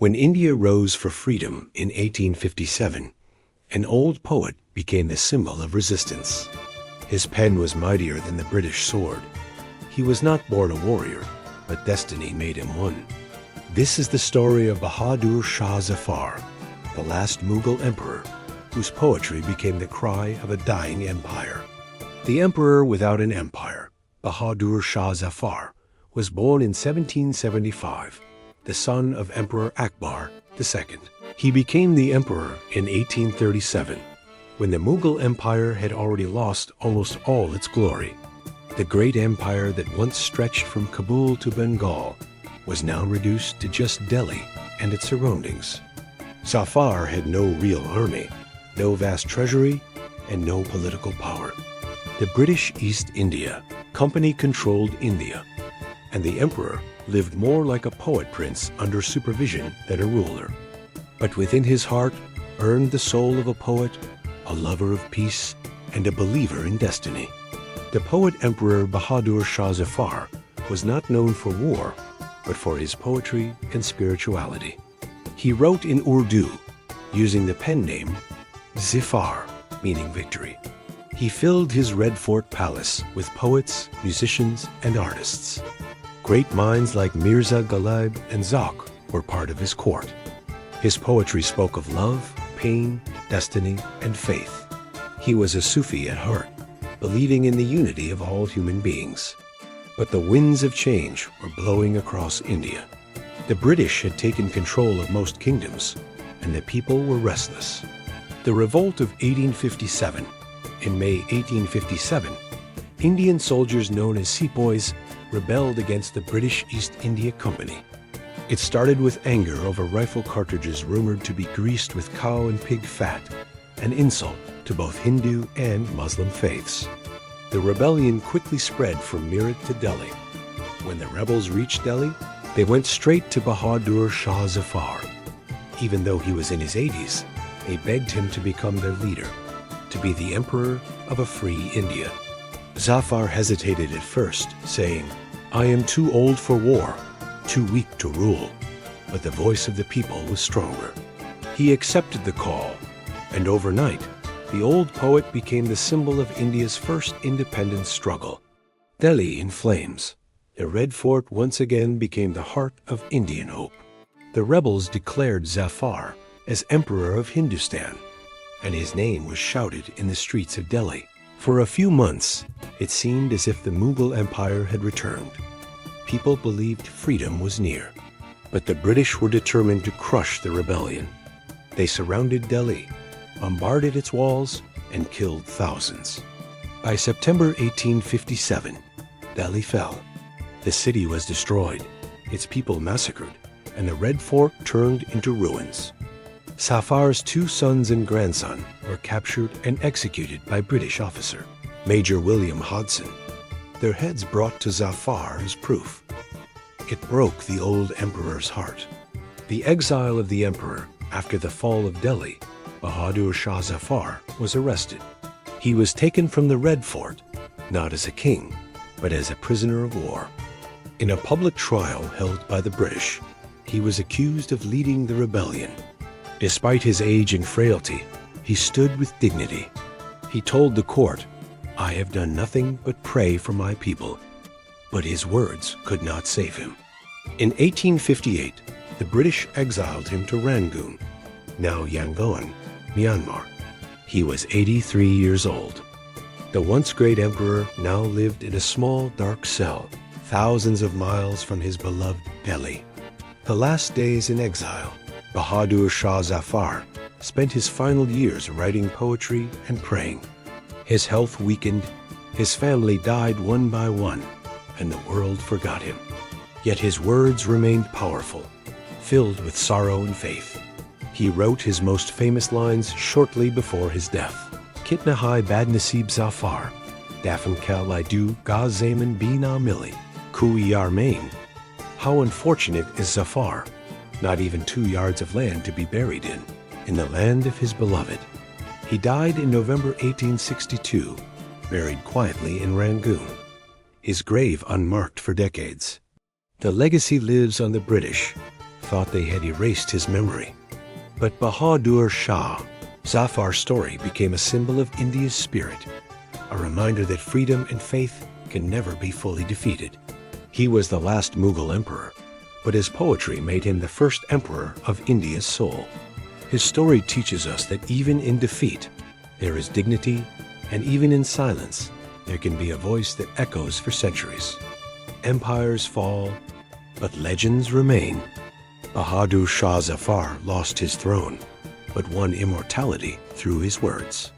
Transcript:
When India rose for freedom in 1857, an old poet became the symbol of resistance. His pen was mightier than the British sword. He was not born a warrior, but destiny made him one. This is the story of Bahadur Shah Zafar, the last Mughal emperor, whose poetry became the cry of a dying empire. The emperor without an empire, Bahadur Shah Zafar, was born in 1775, the son of Emperor Akbar II. He became the emperor in 1837, when the Mughal Empire had already lost almost all its glory. The great empire that once stretched from Kabul to Bengal was now reduced to just Delhi and its surroundings. Zafar had no real army, no vast treasury, and no political power. The British East India Company controlled India, and the emperor lived more like a poet prince under supervision than a ruler. But within his heart burned the soul of a poet, a lover of peace, and a believer in destiny. The poet-emperor Bahadur Shah Zafar was not known for war, but for his poetry and spirituality. He wrote in Urdu, using the pen name Zafar, meaning victory. He filled his Red Fort palace with poets, musicians, and artists. Great minds like Mirza Ghalib and Zauq were part of his court. His poetry spoke of love, pain, destiny, and faith. He was a Sufi at heart, believing in the unity of all human beings. But the winds of change were blowing across India. The British had taken control of most kingdoms, and the people were restless. The revolt of 1857. In May 1857, Indian soldiers known as sepoys rebelled against the British East India Company. It started with anger over rifle cartridges rumored to be greased with cow and pig fat, an insult to both Hindu and Muslim faiths. The rebellion quickly spread from Meerut to Delhi. When the rebels reached Delhi, they went straight to Bahadur Shah Zafar. Even though he was in his 80s, they begged him to become their leader, to be the emperor of a free India. Zafar hesitated at first, saying, "I am too old for war, too weak to rule." But the voice of the people was stronger. He accepted the call, and overnight, the old poet became the symbol of India's first independence struggle. Delhi in flames. The Red Fort once again became the heart of Indian hope. The rebels declared Zafar as Emperor of Hindustan, and his name was shouted in the streets of Delhi. For a few months, it seemed as if the Mughal Empire had returned. People believed freedom was near, but the British were determined to crush the rebellion. They surrounded Delhi, bombarded its walls, and killed thousands. By September 1857, Delhi fell. The city was destroyed, its people massacred, and the Red Fort turned into ruins. Zafar's 2 sons and grandson were captured and executed by British officer, Major William Hodson. Their heads brought to Zafar as proof. It broke the old emperor's heart. The exile of the emperor after the fall of Delhi, Bahadur Shah Zafar was arrested. He was taken from the Red Fort, not as a king, but as a prisoner of war. In a public trial held by the British, he was accused of leading the rebellion. Despite his age and frailty, he stood with dignity. He told the court, "I have done nothing but pray for my people." But his words could not save him. In 1858, the British exiled him to Rangoon, now Yangon, Myanmar. He was 83 years old. The once great emperor now lived in a small, dark cell, thousands of miles from his beloved Delhi. The last days in exile, Bahadur Shah Zafar spent his final years writing poetry and praying. His health weakened, his family died one by one, and the world forgot him. Yet his words remained powerful, filled with sorrow and faith. He wrote his most famous lines shortly before his death. Kitna hai bad nasib Zafar, dafn kal I do ga zaman bina mili, ku yar main. How unfortunate is Zafar, not even 2 yards of land to be buried in the land of his beloved. He died in November 1862, buried quietly in Rangoon, his grave unmarked for decades. The legacy lives on the British, thought they had erased his memory. But Bahadur Shah Zafar's story became a symbol of India's spirit, a reminder that freedom and faith can never be fully defeated. He was the last Mughal emperor, but his poetry made him the first emperor of India's soul. His story teaches us that even in defeat, there is dignity, and even in silence, there can be a voice that echoes for centuries. Empires fall, but legends remain. Bahadur Shah Zafar lost his throne, but won immortality through his words.